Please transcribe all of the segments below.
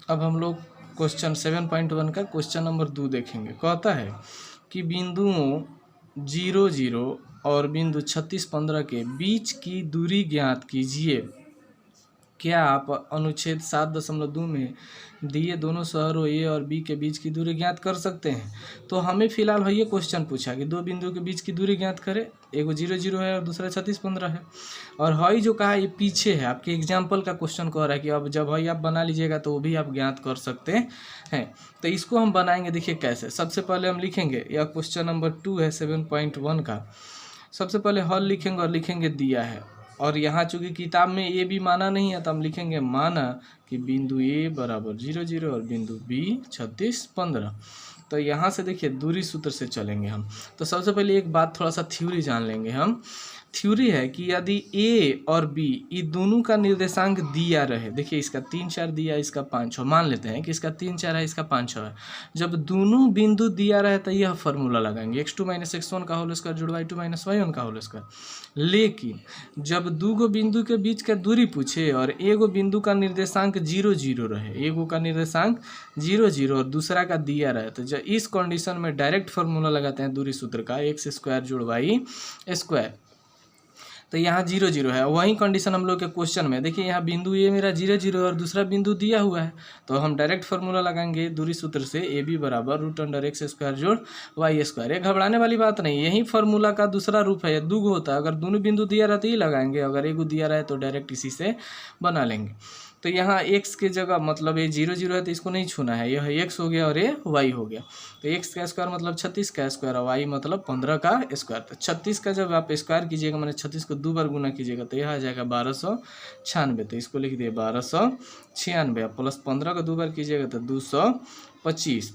अब हम लोग क्वेश्चन 7.1 का क्वेश्चन नंबर 2 देखेंगे। कहता है कि बिंदुओं 0 0 और बिंदु 36 15 के बीच की दूरी ज्ञात कीजिए। क्या आप अनुच्छेद 7.2 में दिए दोनों शहरों ए और बी के बीच की दूरी ज्ञात कर सकते हैं? तो हमें फिलहाल है ये क्वेश्चन पूछा कि दो बिंदुओं के बीच की दूरी ज्ञात करें। एक 0 0 है और दूसरा 36 15 है। और हई जो कहा ये पीछे है, आपके एग्जाम्पल का क्वेश्चन कह रहा है कि अब जब हई आप बना लीजिएगा तो वो भी आप ज्ञात कर सकते हैं। तो इसको हम बनाएंगे, देखिए कैसे। सबसे पहले हम लिखेंगे, यह क्वेश्चन नंबर 2 है 7.1 का। सबसे पहले हल लिखेंगे और लिखेंगे दिया है। और यहाँ चूंकि किताब में ए भी माना नहीं है तो हम लिखेंगे माना कि बिंदु ए बराबर 0 0 और बिंदु बी 36 15। तो यहाँ से देखिए दूरी सूत्र से चलेंगे हम। तो सबसे पहले एक बात, थोड़ा सा थ्योरी जान लेंगे हम। थ्योरी है कि यदि ए और बी ये दोनों का निर्देशांक दिया रहे, देखिए इसका 3 4 दिया, इसका 5 6, मान लेते हैं कि इसका 3 4 है, इसका 5 6 है। जब दोनों बिंदु दिया रहे तो यह फॉर्मूला लगाएंगे, x2 - x1 का होल स्क्वायर जोड़ y2 - y1 का होल स्क्वायर। लेकिन जब दो बिंदु के बीच का दूरी पूछे और एगो बिंदु का निर्देशांक 0 0 रहे, एगो का निर्देशांक 0 0 और दूसरा का दिया रहे, तो जब इस कंडीशन में डायरेक्ट फार्मूला लगाते हैं दूरी सूत्र का, x² जोड़ y²। तो यहाँ 0 0 है। वही कंडीशन हम लोग के क्वेश्चन में देखिए, यहाँ बिंदु ए मेरा 0 0 और दूसरा बिंदु दिया हुआ है, तो हम डायरेक्ट फार्मूला लगाएंगे दूरी सूत्र से, ए बी बराबर √x² जोड़ y²। ये घबराने वाली बात नहीं, यही फार्मूला का दूसरा रूप है, दो होता है। अगर दोनों बिंदु दिया रहता ही लगाएंगे, अगर एक दिया रहे तो डायरेक्ट इसी से बना लेंगे। तो यहाँ x के जगह मतलब ये 0 0 है तो इसको नहीं छूना है, यह x हो गया और ये y हो गया। तो x का स्क्वायर मतलब 36 का स्क्वायर और y मतलब 15 का स्क्वायर। तो 36 का जब आप स्क्वायर कीजिएगा, मैंने 36 को 2 बार गुना कीजिएगा तो यह आ जाएगा 1296। तो इसको लिख दिए 1296, प्लस 15 को 2 बार कीजिएगा तो 225।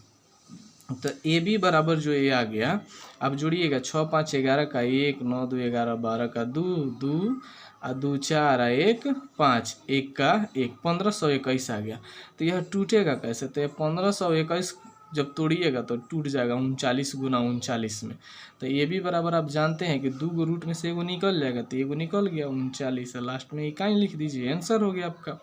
तो ए बी बराबर जो ये आ गया, आप जोड़िएगा 6 5 11 का 1, 9 2 11 12 का 2 2 और 2 4 1 5, 1 का 1, 1521 आ गया। तो यह टूटेगा कैसे? तो यह 1521 जब तोड़िएगा तो टूट जाएगा 39 गुना 39 में। तो ये भी बराबर आप जानते हैं कि 2 रूट में से एगो निकल जाएगा, तो एगो निकल गया 39, लास्ट में इकाई लिख दीजिए, आंसर हो गया आपका।